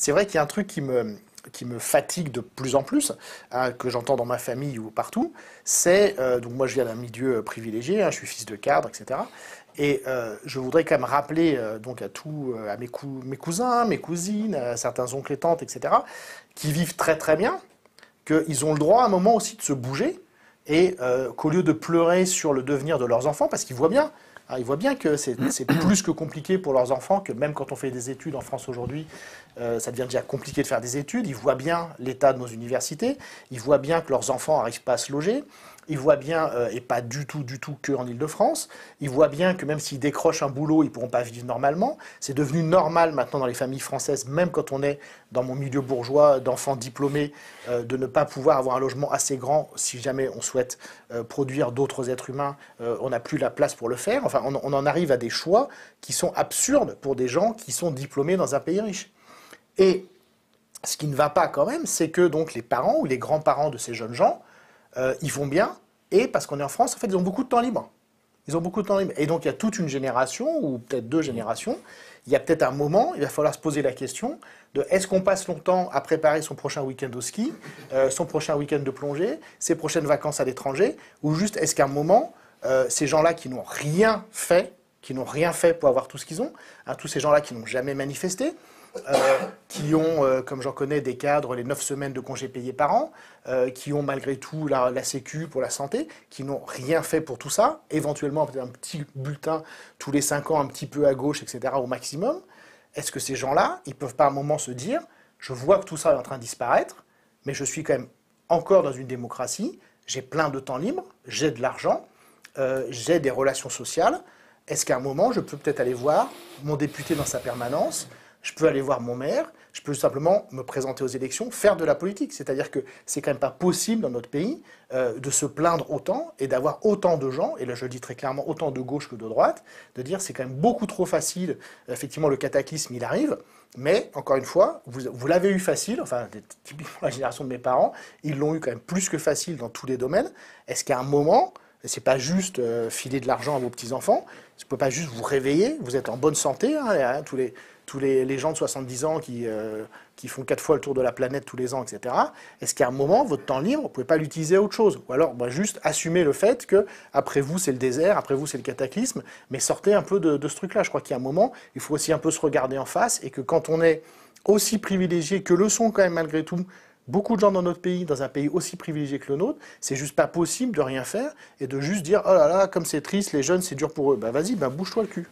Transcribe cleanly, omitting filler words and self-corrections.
c'est vrai qu'il y a un truc qui me fatigue de plus en plus, hein, que j'entends dans ma famille ou partout, c'est, donc moi je viens d'un milieu privilégié, hein, je suis fils de cadre, etc. Et je voudrais quand même rappeler donc à mes cousins, mes cousines, à certains oncles et tantes, etc., qui vivent très très bien, qu'ils ont le droit à un moment aussi de se bouger, et qu'au lieu de pleurer sur le devenir de leurs enfants, parce qu'ils voient bien, hein, ils voient bien que c'est plus que compliqué pour leurs enfants, que même quand on fait des études en France aujourd'hui, ça devient déjà compliqué de faire des études. Ils voient bien l'état de nos universités, ils voient bien que leurs enfants n'arrivent pas à se loger, ils voient bien, et pas du tout que en Île-de-France, ils voient bien que même s'ils décrochent un boulot, ils ne pourront pas vivre normalement. C'est devenu normal maintenant dans les familles françaises, même quand on est dans mon milieu bourgeois, d'enfants diplômés, de ne pas pouvoir avoir un logement assez grand si jamais on souhaite produire d'autres êtres humains. On n'a plus la place pour le faire. Enfin, on en arrive à des choix qui sont absurdes pour des gens qui sont diplômés dans un pays riche. Et ce qui ne va pas quand même, c'est que donc les parents ou les grands-parents de ces jeunes gens, ils vont bien, et parce qu'on est en France, en fait, ils ont beaucoup de temps libre. Ils ont beaucoup de temps libre. Et donc il y a toute une génération, ou peut-être deux générations, il y a peut-être un moment, il va falloir se poser la question de est-ce qu'on passe longtemps à préparer son prochain week-end au ski, son prochain week-end de plongée, ses prochaines vacances à l'étranger, ou juste est-ce qu'à un moment, ces gens-là qui n'ont rien fait, pour avoir tout ce qu'ils ont, hein, tous ces gens-là qui n'ont jamais manifesté, qui ont, comme j'en connais, des cadres, les 9 semaines de congés payés par an, qui ont malgré tout la Sécu pour la santé, qui n'ont rien fait pour tout ça, éventuellement peut-être un petit bulletin tous les 5 ans, un petit peu à gauche, etc., au maximum. Est-ce que ces gens-là, ils ne peuvent pas à un moment se dire, je vois que tout ça est en train de disparaître, mais je suis quand même encore dans une démocratie, j'ai plein de temps libre, j'ai de l'argent, j'ai des relations sociales, est-ce qu'à un moment, je peux peut-être aller voir mon député dans sa permanence, je peux aller voir mon maire, je peux simplement me présenter aux élections, faire de la politique. C'est-à-dire que c'est quand même pas possible dans notre pays de se plaindre autant et d'avoir autant de gens, et là je le dis très clairement, autant de gauche que de droite, de dire c'est quand même beaucoup trop facile, effectivement le cataclysme il arrive, mais encore une fois, vous l'avez eu facile, enfin typiquement la génération de mes parents, ils l'ont eu quand même plus que facile dans tous les domaines. Est-ce qu'à un moment, c'est pas juste filer de l'argent à vos petits-enfants, vous ne pouvez pas juste vous réveiller, vous êtes en bonne santé, hein, tous les gens de 70 ans qui font 4 fois le tour de la planète tous les ans, etc. Est-ce qu'à un moment, votre temps libre, vous ne pouvez pas l'utiliser à autre chose? Ou alors, juste assumer le fait que après vous, c'est le désert, après vous, c'est le cataclysme, mais sortez un peu de ce truc-là. Je crois qu'il y a un moment, il faut aussi un peu se regarder en face, et que quand on est aussi privilégié que le sont quand même malgré tout beaucoup de gens dans notre pays, dans un pays aussi privilégié que le nôtre, c'est juste pas possible de rien faire et de juste dire « Oh là là, comme c'est triste, les jeunes, c'est dur pour eux. » Bah vas-y, bouge-toi le cul.